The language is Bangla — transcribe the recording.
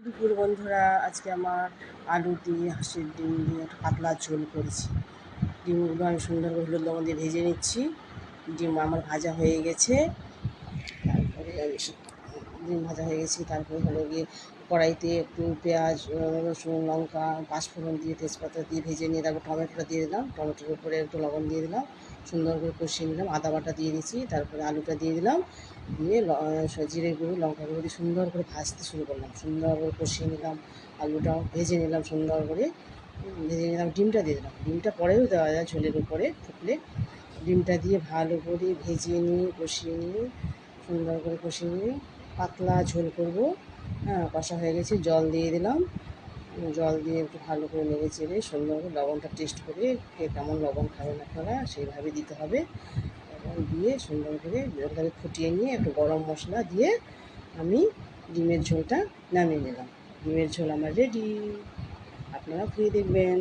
দুপুর বন্ধুরা, আজকে আমার আলু দিয়ে হাঁসের ডিম দিয়ে একটা পাতলা ঝোল করেছি। ডিমগুলো আমি সুন্দর করে হলুদ লবণ দিয়ে ভেজে নিচ্ছি। ডিম আমার ভাজা হয়ে গেছে। তারপরে আমি ডিম ভাজা হয়ে গেছে, তারপরে হলো গিয়ে কড়াইতে একটু পেঁয়াজ, রসুন, লঙ্কা, পাঁচফোড়ন দিয়ে তেজপাতা দিয়ে ভেজে নিয়ে তারপর টমেটোটা দিয়ে দিলাম। টমেটোর উপরে একটু লবণ দিয়ে দিলাম, সুন্দর করে কষিয়ে নিলাম। আদা বাটা দিয়ে দিচ্ছি, তারপরে আলুটা দিয়ে দিলাম, দিয়ে জিরে গুঁড়ো, লঙ্কা গুঁড়ো দিয়ে সুন্দর করে ভাজতে শুরু করলাম। সুন্দর করে কষিয়ে নিলাম, আলুটাও ভেজে নিলাম সুন্দর করে। ভেজে নিলাম, ডিমটা দিয়ে দিলাম। ডিমটা পরেও দেওয়া যায় ঝোলের উপরে ফুটলে। ডিমটা দিয়ে ভালো করে ভেজে নিয়ে কষিয়ে নিয়ে সুন্দর করে কষিয়ে নিয়ে পাতলা ঝোল করব। হ্যাঁ, কষা হয়ে গেছে, জল দিয়ে দিলাম। জল দিয়ে একটু ভালো করে নেড়ে চেড়ে সুন্দর করে লবণটা টেস্ট করে কে কেমন লবণ খাবে না খাবে সেইভাবে দিতে হবে। এবং দিয়ে সুন্দর করে জলটাকে ফুটিয়ে নিয়ে একটু গরম মশলা দিয়ে আমি ডিমের ঝোলটা নামিয়ে নিলাম। ডিমের ঝোল আমার রেডি, আপনারা খেয়ে দেখবেন।